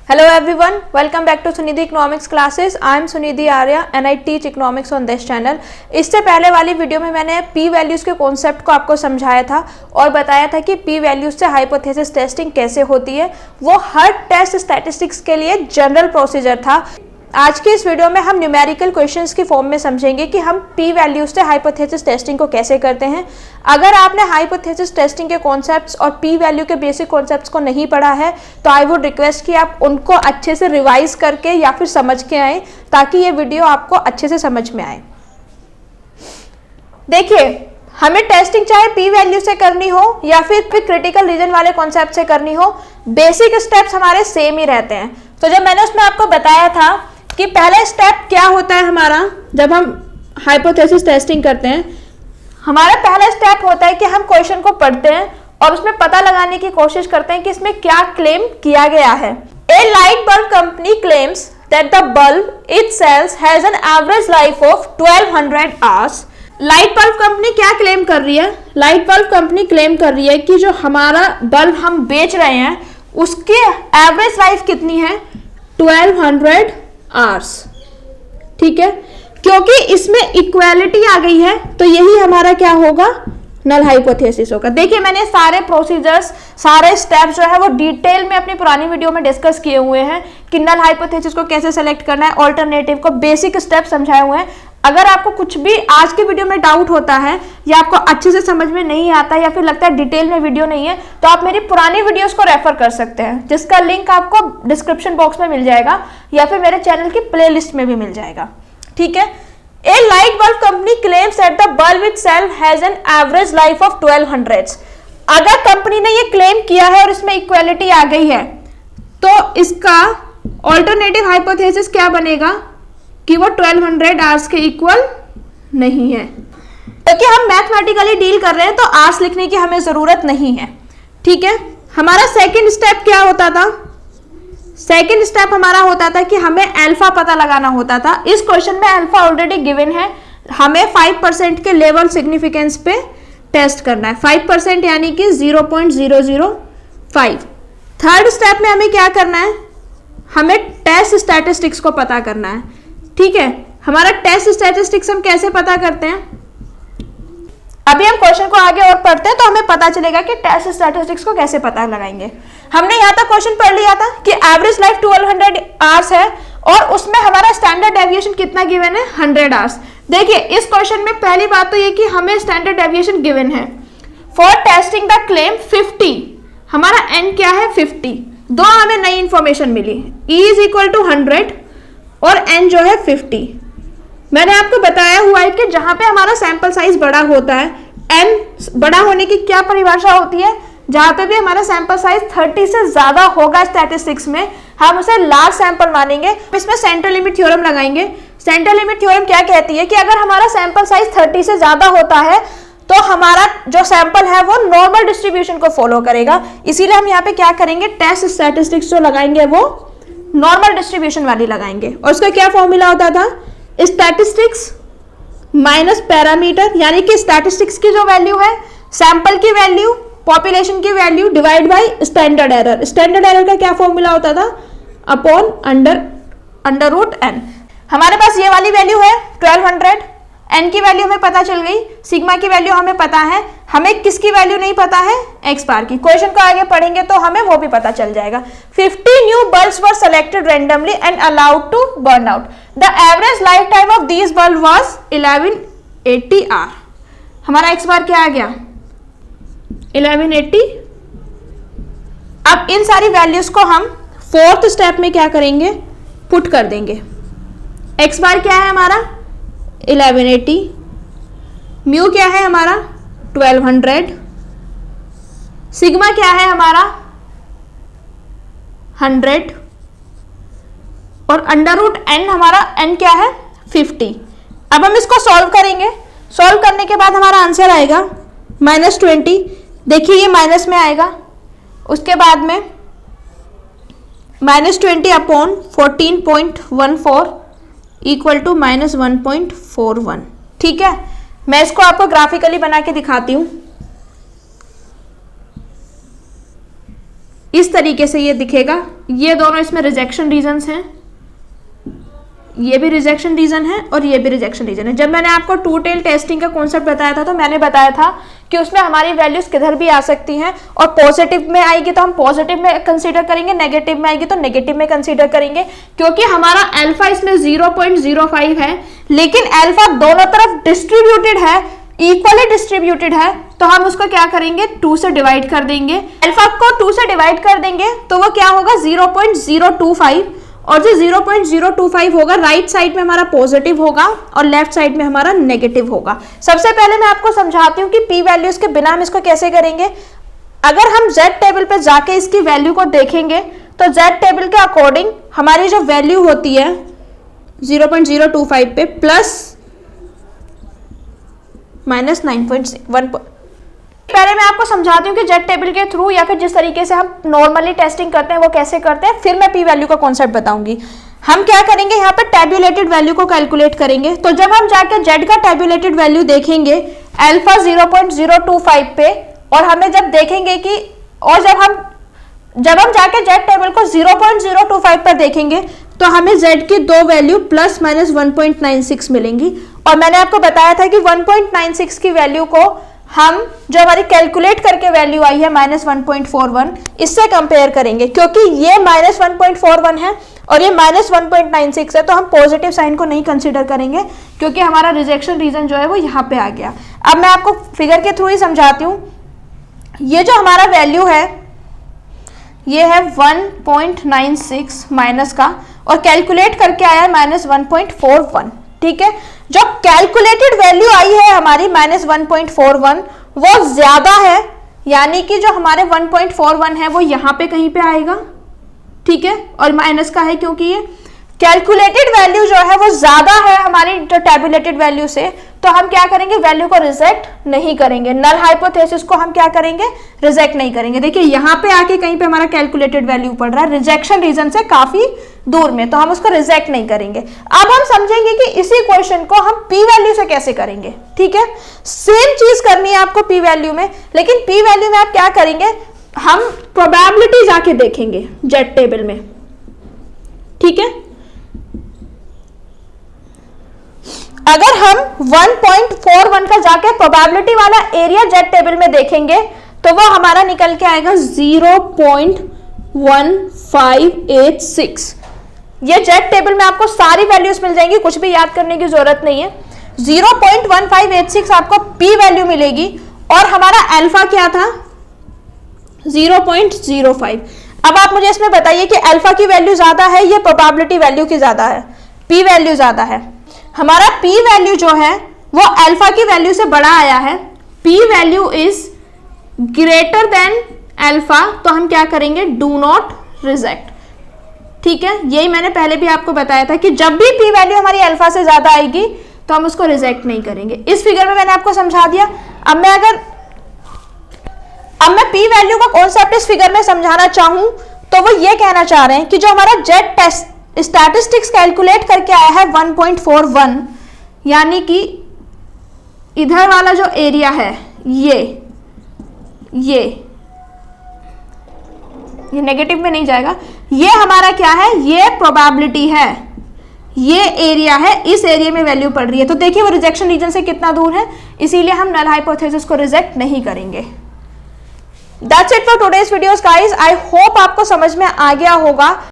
Hello everyone, welcome back to Sunidhi Economics classes. I am Sunidhi Arya and I teach economics on this channel. इससे पहले वाली video में मैंने p values के concept को आपको समझाया था और बताया था कि p वैल्यूज़ से हाइपोथेसिस टेस्टिंग कैसे होती है। वो हर टेस्ट स्टैटिस्टिक्स के लिए जनरल प्रोसीजर था। आज के इस वीडियो में हम न्यूमेरिकल क्वेश्चंस की फॉर्म में समझेंगे कि हम p वैल्यूज से हाइपोथेसिस टेस्टिंग को कैसे करते हैं। अगर आपने हाइपोथेसिस टेस्टिंग के कॉन्सेप्ट्स और p वैल्यू के बेसिक कॉन्सेप्ट्स को नहीं पढ़ा है तो आई वुड रिक्वेस्ट कि आप उनको अच्छे से रिवाइज करके या फिर समझ के आएँ ताकि ये वीडियो आपको अच्छे से समझ में आए। देखिए, हमें टेस्टिंग चाहे p वैल्यू से करनी हो या फिर क्रिटिकल रीजन वाले कॉन्सेप्ट से करनी हो, बेसिक स्टेप्स हमारे सेम ही रहते हैं। तो जब मैंने उसमें आपको बताया था कि पहला स्टेप क्या होता है हमारा जब हम हाइपोथेसिस टेस्टिंग करते हैं, हमारा पहला स्टेप होता है कि हम क्वेश्चन को पढ़ते हैं और उसमें पता लगाने की कोशिश करते हैं कि इसमें क्या क्लेम किया गया है। A light bulb company claims that the bulb it sells has an average life of 1200 hours. Light bulb company क्या क्लेम कर रही है? लाइट बल्ब कंपनी क्लेम कर रही है कि जो हमारा बल्ब हम बेच रहे हैं उसकी एवरेज लाइफ कितनी है? 1200 आवर्स। ठीक है, क्योंकि इसमें इक्वालिटी आ गई है तो यही हमारा क्या होगा? नल हाइपोथेसिस होगा। देखिए, मैंने सारे प्रोसीजर्स, सारे स्टेप्स जो है वो डिटेल में अपनी पुरानी वीडियो में डिस्कस किए हुए हैं कि नल हाइपोथेसिस को कैसे सेलेक्ट करना है, ऑल्टरनेटिव को, बेसिक स्टेप समझाए हुए हैं। अगर आपको कुछ भी आज की वीडियो में डाउट होता है या आपको अच्छे से समझ में नहीं आता या फिर लगता है डिटेल में वीडियो नहीं है तो आप मेरी पुरानी वीडियोस को रेफर कर सकते हैं, जिसका लिंक आपको डिस्क्रिप्शन बॉक्स में मिल जाएगा या फिर मेरे चैनल की प्लेलिस्ट में भी मिल जाएगा। ठीक है, a light bulb company claims that the bulb itself has an average life of 1200। अगर कंपनी ने ये क्लेम किया है और इसमें इक्वालिटी आ गई है तो इसका ऑल्टरनेटिव हाइपोथेसिस क्या बनेगा कि वो 1200 आवर्स के इक्वल नहीं है। क्योंकि हम मैथमेटिकली डील कर रहे हैं तो आवर्स लिखने की हमें जरूरत नहीं है। ठीक है, हमारा सेकंड स्टेप क्या होता था? सेकंड स्टेप हमारा होता था कि हमें अल्फा पता लगाना होता था। इस क्वेश्चन में अल्फा ऑलरेडी गिवन है, हमें 5% के लेवल सिग्निफिकेंस पे टेस्ट करना है। 5% यानी कि 0.005। थर्ड स्टेप में हमें क्या करना है? हमें टेस्ट स्टैटिस्टिक्स को पता करना है। ठीक है, हमारा टेस्ट स्टैटिस्टिक्स हम कैसे पता करते हैं? अभी हम क्वेश्चन को आगे और पढ़ते हैं तो हमें पता चलेगा कि टेस्ट स्टैटिस्टिक्स को कैसे पता लगाएंगे। हमने यहाँ तक क्वेश्चन पढ़ लिया था कि एवरेज लाइफ 1200 आवर्स है और उसमें हमारा स्टैंडर्ड डेविएशन कितना गिवन है? 100 आवर्स। देखिए, इस क्वेश्चन में पहली बात तो ये कि हमें स्टैंडर्ड डेविएशन गिवन है फॉर टेस्टिंग द क्लेम 50। हमारा एन क्या है? 50। दो हमें नई इंफॉर्मेशन मिली, E इज इक्वल टू 100 और n जो है 50। मैंने आपको बताया हुआ है कि जहां पे हमारा सैंपल साइज बड़ा होता है, n बड़ा होने की क्या परिभाषा होती है? जहां पे भी हमारा सैंपल साइज 30 से ज्यादा होगा स्टैटिस्टिक्स में, हम उसे लार्ज सैंपल मानेंगे। इसमें सेंट्रल लिमिट थ्योरम लगाएंगे। सेंट्रल लिमिट थ्योरम क्या कहती है कि अगर हमारा सैंपल साइज 30 से ज्यादा होता है तो हमारा जो सैंपल है वो नॉर्मल डिस्ट्रीब्यूशन को फॉलो करेगा। इसीलिए हम यहाँ पे क्या करेंगे? टेस्ट स्टैटिस्टिक्स जो लगाएंगे वो नॉर्मल डिस्ट्रीब्यूशन वाली लगाएंगे। और उसका क्या फॉर्मूला होता था? स्टैटिस्टिक्स माइनस पैरामीटर, यानी कि स्टैटिस्टिक्स की जो वैल्यू है, सैंपल की वैल्यू, पॉपुलेशन की value divide by standard error. Standard error का क्या फॉर्मूला होता था? Upon under root n। हमारे पास ये वाली वैल्यू है 1200, n की वैल्यू हमें पता चल गई, सिग्मा की वैल्यू हमें पता है, हमें किसकी वैल्यू नहीं पता है? x बार की। क्वेश्चन को आगे पढ़ेंगे तो हमें वो भी पता चल जाएगा। 50 new bulbs were selected randomly and allowed to burn out. The average life time of these bulb was 1180 hour. हमारा x बार क्या आ गया? 1180। अब इन सारी वैल्यूज को हम फोर्थ स्टेप में क्या करेंगे? पुट कर देंगे। x बार क्या है हमारा? 1180। म्यू क्या है हमारा? 1200। सिग्मा क्या है हमारा? 100 और अंडर रूट n हमारा n क्या है? 50। अब हम इसको सॉल्व करेंगे। सॉल्व करने के बाद हमारा आंसर आएगा -20। देखिए, ये माइनस में आएगा, उसके बाद में -20 अपॉन 14.14 इक्वल टू -1.41। ठीक है, मैं इसको आपको ग्राफिकली बना के दिखाती हूं। इस तरीके से ये दिखेगा। ये दोनों इसमें रिजेक्शन रीजन्स हैं, ये भी रिजेक्शन रीजन है और ये भी रिजेक्शन रीजन है। जब मैंने आपको टू टेल टेस्टिंग का कॉन्सेप्ट बताया था तो मैंने बताया था कि उसमें हमारी वैल्यूज किधर भी आ सकती हैं, और पॉजिटिव में आएगी तो हम पॉजिटिव में कंसीडर करेंगे, नेगेटिव में आएगी तो नेगेटिव में कंसीडर करेंगे, क्योंकि हमारा अल्फा इसमें 0.05 है, लेकिन अल्फा दोनों तरफ डिस्ट्रीब्यूटेड है, इक्वली डिस्ट्रीब्यूटेड है, तो हम उसको क्या करेंगे 2 से डिवाइड कर देंगे। अल्फा को 2 से डिवाइड कर देंगे तो वो क्या होगा 0.025, और जो 0.025 होगा राइट साइड में हमारा पॉजिटिव होगा और लेफ्ट साइड में हमारा नेगेटिव होगा। सबसे पहले मैं आपको समझाती हूँ कि पी वैल्यूज के बिना हम इसको कैसे करेंगे। अगर हम जेड टेबल पे जाके इसकी वैल्यू को देखेंगे तो जेड टेबल के अकॉर्डिंग हमारी जो वैल्यू होती है 0.025 पे प्लस -9.1। पहले मैं आपको समझाती हूँ कि जेड टेबल के थ्रू या फिर जिस तरीके से हम नॉर्मली टेस्टिंग करते हैं वो कैसे करते हैं, फिर मैं पी वैल्यू का कॉन्सेप्ट बताऊंगी। हम क्या करेंगे, यहाँ पे टैब्यूलेटेड वैल्यू को कैलकुलेट करेंगे। तो जब हम जाके जेड का टैब्यूलेटेड वैल्यू देखेंगे अल्फा 0.025 पे, और हमें जब देखेंगे कि और जब हम जाके जेड टेबल को 0.025 पर देखेंगे तो हमें जेड की दो वैल्यू प्लस माइनस 1.96 मिलेंगी। और मैंने आपको बताया था कि 1.96 की वैल्यू को हम जो हमारी कैलकुलेट करके वैल्यू आई है -1.41, इससे कंपेयर करेंगे, क्योंकि ये -1.41 है और ये -1.96 है, तो हम पॉजिटिव साइन को नहीं कंसीडर करेंगे क्योंकि हमारा रिजेक्शन रीजन जो है वो यहाँ पे आ गया। अब मैं आपको फिगर के थ्रू ही समझाती हूँ। ये जो हमारा वैल्यू है ये है 1.96 माइनस का, और कैलकुलेट करके आया है -1.41। ठीक है, जो कैलकुलेटेड वैल्यू आई है हमारी -1.41 वो ज्यादा है, यानी कि जो हमारे 1.41 है वो यहाँ पे कहीं पे आएगा। ठीक है, और माइनस का है क्योंकि ये कैलकुलेटेड वैल्यू जो है वो ज्यादा है हमारी जो टैबुलेटेड वैल्यू से, तो हम क्या करेंगे वैल्यू को रिजेक्ट नहीं करेंगे। नल हाइपोथेसिस को हम क्या करेंगे रिजेक्ट नहीं करेंगे। देखिए यहाँ पे आके कहीं पे हमारा कैलकुलेटेड वैल्यू पड़ रहा है रिजेक्शन रीजन से काफी दूर में, तो हम उसको रिजेक्ट नहीं करेंगे। अब हम समझेंगे कि इसी क्वेश्चन को हम पी वैल्यू से कैसे करेंगे। ठीक है, सेम चीज करनी है आपको पी वैल्यू में, लेकिन पी वैल्यू में आप क्या करेंगे, हम प्रोबेबिलिटी जाके देखेंगे जेड टेबल में। ठीक है, अगर हम 1.41 का जाके प्रोबेबिलिटी वाला एरिया जेड टेबल में देखेंगे तो वो हमारा निकल के आएगा 0.1586। ये जेड टेबल में आपको सारी वैल्यूज मिल जाएंगी, कुछ भी याद करने की जरूरत नहीं है। 0.1586 आपको पी वैल्यू मिलेगी, और हमारा अल्फा क्या था 0.05। अब आप मुझे इसमें बताइए कि अल्फा की वैल्यू ज्यादा है या प्रोबेबिलिटी वैल्यू की ज्यादा है? पी वैल्यू ज्यादा है। हमारा पी वैल्यू जो है वो अल्फा की वैल्यू से बड़ा आया है, P value is greater than alpha, तो हम क्या करेंगे डू नॉट रिजेक्ट। ठीक है, यही मैंने पहले भी आपको बताया था कि जब भी पी वैल्यू हमारी अल्फा से ज्यादा आएगी तो हम उसको रिजेक्ट नहीं करेंगे। इस फिगर में मैंने आपको समझा दिया। अब मैं पी वैल्यू का कॉन्सेप्ट इस फिगर में समझाना चाहूं तो वो ये कहना चाह रहे हैं कि जो हमारा जेड टेस्ट स्टैटिस्टिक्स कैलकुलेट करके आया है 1.41, यानी कि इधर वाला जो एरिया है ये नेगेटिव में नहीं जाएगा, ये हमारा क्या है, ये प्रोबेबिलिटी है, ये एरिया है, इस एरिया में वैल्यू पड़ रही है। तो देखिए वो रिजेक्शन रीजन से कितना दूर है, इसीलिए हम नल हाइपोथेसिस को रिजेक्ट नहीं करेंगे। That's it for today's videos guys. I hope आपको समझ में आ गया होगा।